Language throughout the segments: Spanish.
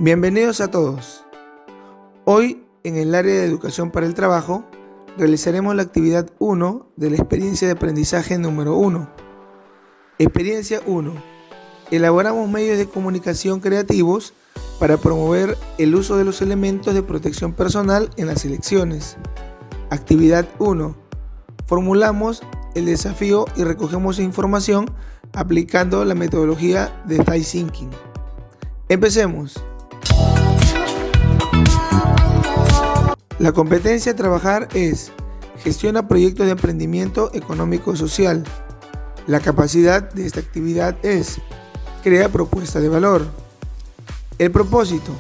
Bienvenidos a todos. Hoy, en el área de educación para el trabajo, realizaremos la actividad 1 de la experiencia de aprendizaje número 1. Experiencia 1. Elaboramos medios de comunicación creativos para promover el uso de los elementos de protección personal en las elecciones. Actividad 1. Formulamos el desafío y recogemos información aplicando la metodología de Design Thinking. Empecemos. La competencia a trabajar es: gestiona proyectos de emprendimiento económico-social. La capacidad de esta actividad es: crea propuesta de valor. El propósito: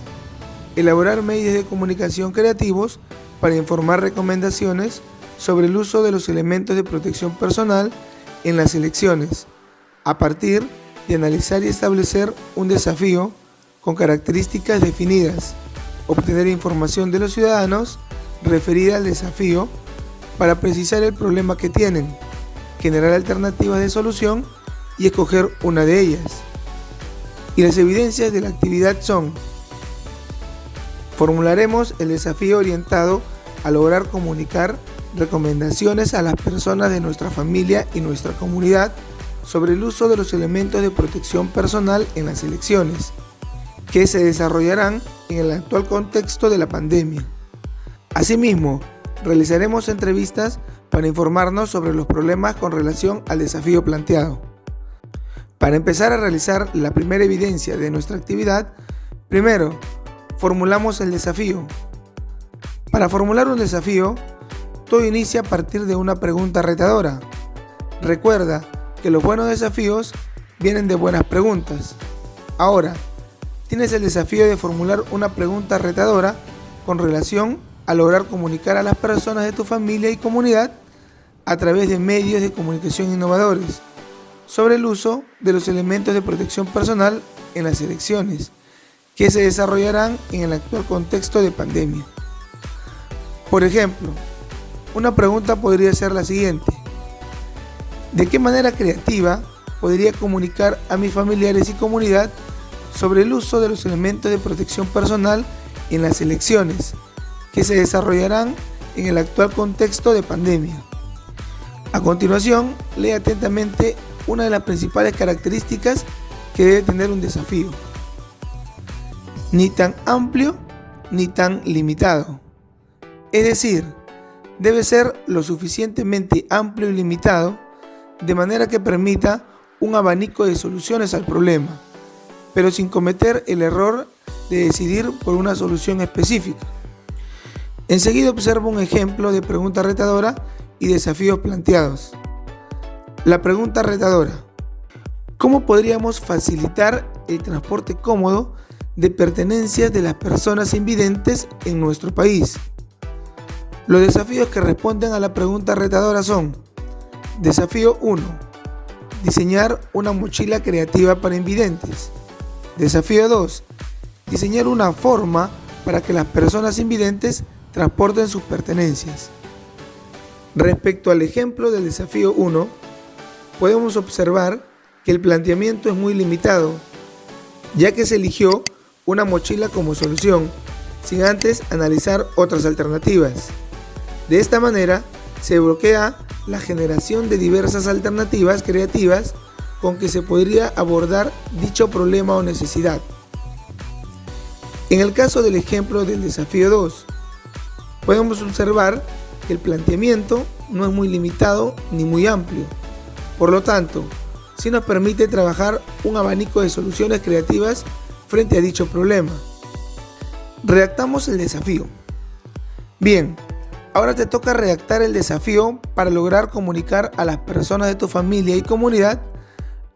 elaborar medios de comunicación creativos para informar recomendaciones sobre el uso de los elementos de protección personal en las elecciones, a partir de analizar y establecer un desafío con características definidas, obtener información de los ciudadanos referida al desafío para precisar el problema que tienen, generar alternativas de solución y escoger una de ellas. Y las evidencias de la actividad son: formularemos el desafío orientado a lograr comunicar recomendaciones a las personas de nuestra familia y nuestra comunidad sobre el uso de los elementos de protección personal en las elecciones, que se desarrollarán en el actual contexto de la pandemia. Asimismo, realizaremos entrevistas para informarnos sobre los problemas con relación al desafío planteado. Para empezar a realizar la primera evidencia de nuestra actividad, primero, formulamos el desafío. Para formular un desafío, todo inicia a partir de una pregunta retadora. Recuerda que los buenos desafíos vienen de buenas preguntas. Ahora, tienes el desafío de formular una pregunta retadora con relación a lograr comunicar a las personas de tu familia y comunidad a través de medios de comunicación innovadores sobre el uso de los elementos de protección personal en las elecciones, que se desarrollarán en el actual contexto de pandemia. Por ejemplo, una pregunta podría ser la siguiente: ¿de qué manera creativa podría comunicar a mis familiares y comunidad sobre el uso de los elementos de protección personal en las elecciones, que se desarrollarán en el actual contexto de pandemia? A continuación, lee atentamente una de las principales características que debe tener un desafío: ni tan amplio ni tan limitado. Es decir, debe ser lo suficientemente amplio y limitado de manera que permita un abanico de soluciones al problema, pero sin cometer el error de decidir por una solución específica. Enseguida observa un ejemplo de pregunta retadora y desafíos planteados. La pregunta retadora: ¿cómo podríamos facilitar el transporte cómodo de pertenencias de las personas invidentes en nuestro país? Los desafíos que responden a la pregunta retadora son: desafío 1. Diseñar una mochila creativa para invidentes. Desafío 2. Diseñar una forma para que las personas invidentes transporten sus pertenencias. Respecto al ejemplo del desafío 1, podemos observar que el planteamiento es muy limitado, ya que se eligió una mochila como solución, sin antes analizar otras alternativas. De esta manera, se bloquea la generación de diversas alternativas creativas con que se podría abordar dicho problema o necesidad. En el caso del ejemplo del desafío 2, podemos observar que el planteamiento no es muy limitado ni muy amplio. Por lo tanto, sí nos permite trabajar un abanico de soluciones creativas frente a dicho problema. Redactamos el desafío. Bien, ahora te toca redactar el desafío para lograr comunicar a las personas de tu familia y comunidad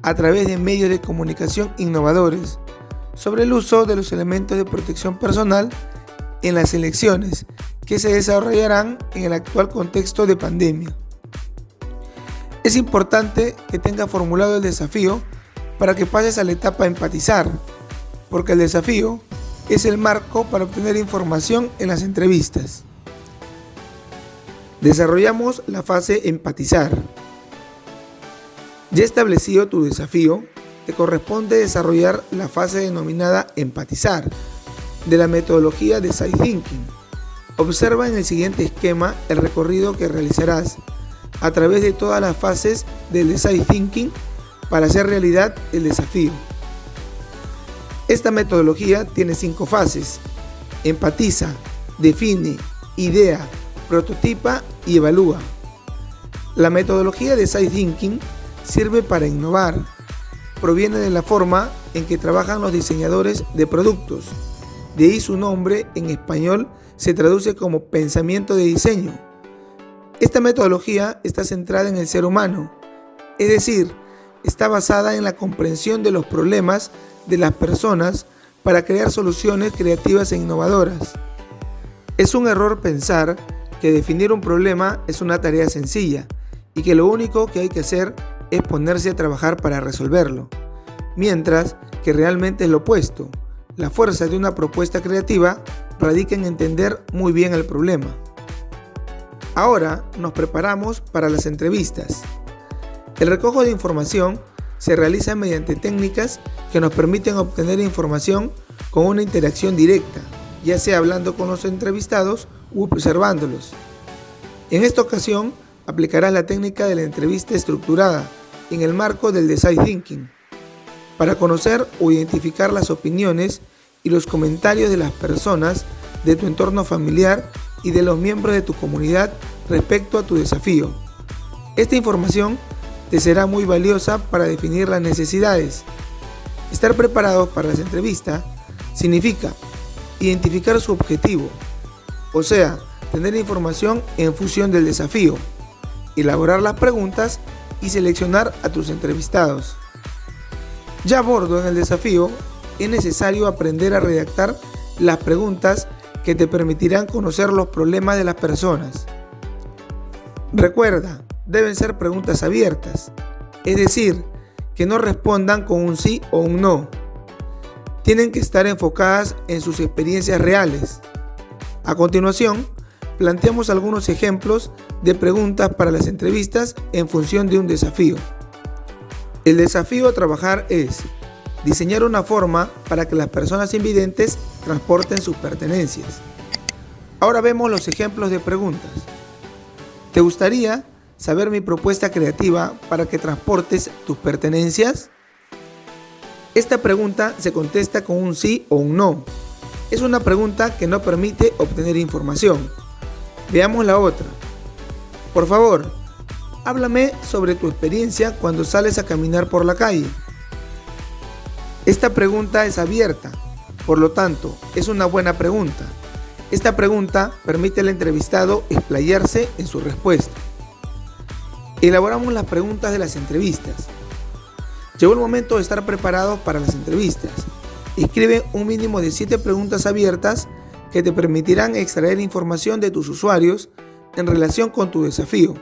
a través de medios de comunicación innovadores sobre el uso de los elementos de protección personal en las elecciones, que se desarrollarán en el actual contexto de pandemia. Es importante que tengas formulado el desafío para que pases a la etapa empatizar, porque el desafío es el marco para obtener información en las entrevistas. Desarrollamos la fase empatizar. Ya establecido tu desafío, te corresponde desarrollar la fase denominada empatizar, de la metodología Design Thinking. Observa en el siguiente esquema el recorrido que realizarás a través de todas las fases del Design Thinking para hacer realidad el desafío. Esta metodología tiene 5 fases: empatiza, define, idea, prototipa y evalúa. La metodología de Design Thinking sirve para innovar. Proviene de la forma en que trabajan los diseñadores de productos. De ahí su nombre en español se traduce como pensamiento de diseño. Esta metodología está centrada en el ser humano, es decir, está basada en la comprensión de los problemas de las personas para crear soluciones creativas e innovadoras. Es un error pensar que definir un problema es una tarea sencilla y que lo único que hay que hacer es ponerse a trabajar para resolverlo, mientras que realmente es lo opuesto. La fuerza de una propuesta creativa radica en entender muy bien el problema. Ahora nos preparamos para las entrevistas. El recojo de información se realiza mediante técnicas que nos permiten obtener información con una interacción directa, ya sea hablando con los entrevistados u observándolos. En esta ocasión, aplicarás la técnica de la entrevista estructurada en el marco del Design Thinking, para conocer o identificar las opiniones y los comentarios de las personas de tu entorno familiar y de los miembros de tu comunidad respecto a tu desafío. Esta información te será muy valiosa para definir las necesidades. Estar preparados para las entrevistas significa identificar su objetivo, o sea, tener información en función del desafío, elaborar las preguntas y seleccionar a tus entrevistados. Ya a bordo en el desafío, es necesario aprender a redactar las preguntas que te permitirán conocer los problemas de las personas. Recuerda, deben ser preguntas abiertas, es decir, que no respondan con un sí o un no. Tienen que estar enfocadas en sus experiencias reales. A continuación, planteamos algunos ejemplos de preguntas para las entrevistas en función de un desafío. El desafío a trabajar es diseñar una forma para que las personas invidentes transporten sus pertenencias. Ahora vemos los ejemplos de preguntas. ¿Te gustaría saber mi propuesta creativa para que transportes tus pertenencias? Esta pregunta se contesta con un sí o un no. Es una pregunta que no permite obtener información. Veamos la otra. Por favor, háblame sobre tu experiencia cuando sales a caminar por la calle. Esta pregunta es abierta, por lo tanto, es una buena pregunta. Esta pregunta permite al entrevistado explayarse en su respuesta. Elaboramos las preguntas de las entrevistas. Llegó el momento de estar preparados para las entrevistas. Escribe un mínimo de 7 preguntas abiertas que te permitirán extraer información de tus usuarios en relación con tu desafío.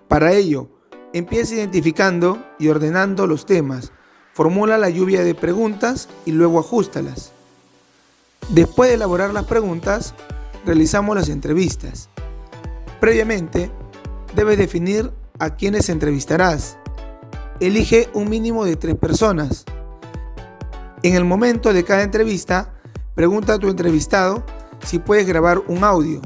Para ello, empieza identificando y ordenando los temas. Formula la lluvia de preguntas y luego ajústalas. Después de elaborar las preguntas, realizamos las entrevistas. Previamente, debes definir a quiénes entrevistarás. Elige un mínimo de 3 personas. En el momento de cada entrevista, pregunta a tu entrevistado si puedes grabar un audio,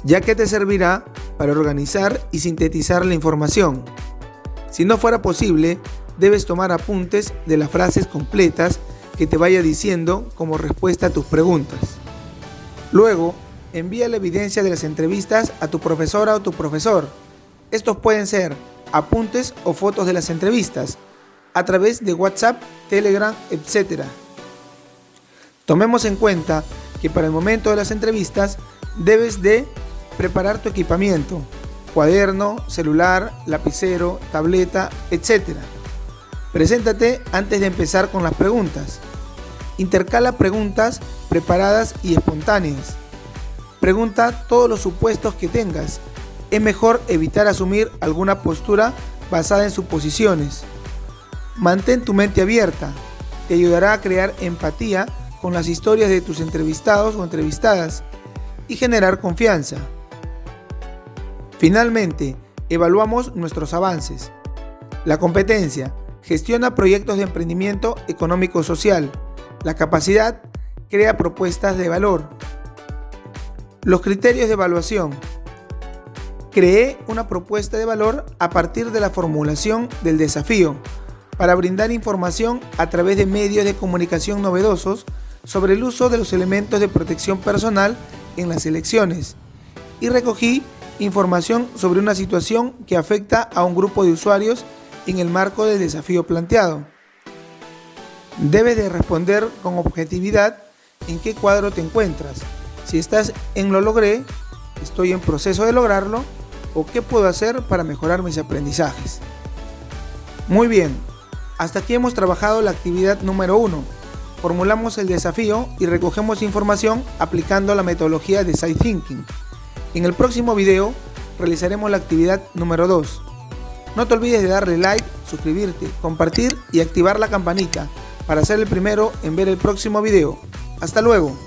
ya que te servirá para organizar y sintetizar la información. Si no fuera posible, debes tomar apuntes de las frases completas que te vaya diciendo como respuesta a tus preguntas. Luego, envía la evidencia de las entrevistas a tu profesora o tu profesor. Estos pueden ser apuntes o fotos de las entrevistas a través de WhatsApp, Telegram, etc. Tomemos en cuenta que para el momento de las entrevistas debes de preparar tu equipamiento, cuaderno, celular, lapicero, tableta, etc. Preséntate antes de empezar con las preguntas. Intercala preguntas preparadas y espontáneas. Pregunta todos los supuestos que tengas. Es mejor evitar asumir alguna postura basada en suposiciones. Mantén tu mente abierta. Te ayudará a crear empatía con las historias de tus entrevistados o entrevistadas y generar confianza. Finalmente, evaluamos nuestros avances. La competencia. Gestiona proyectos de emprendimiento económico-social. La capacidad. Crea propuestas de valor. Los criterios de evaluación. Creé una propuesta de valor a partir de la formulación del desafío para brindar información a través de medios de comunicación novedosos sobre el uso de los elementos de protección personal en las elecciones y recogí información sobre una situación que afecta a un grupo de usuarios en el marco del desafío planteado. Debes de responder con objetividad en qué cuadro te encuentras. Si estás en lo logré, estoy en proceso de lograrlo o qué puedo hacer para mejorar mis aprendizajes. Muy bien, hasta aquí hemos trabajado la actividad número 1. Formulamos el desafío y recogemos información aplicando la metodología de Side Thinking. En el próximo video realizaremos la actividad número 2. No te olvides de darle like, suscribirte, compartir y activar la campanita para ser el primero en ver el próximo video. ¡Hasta luego!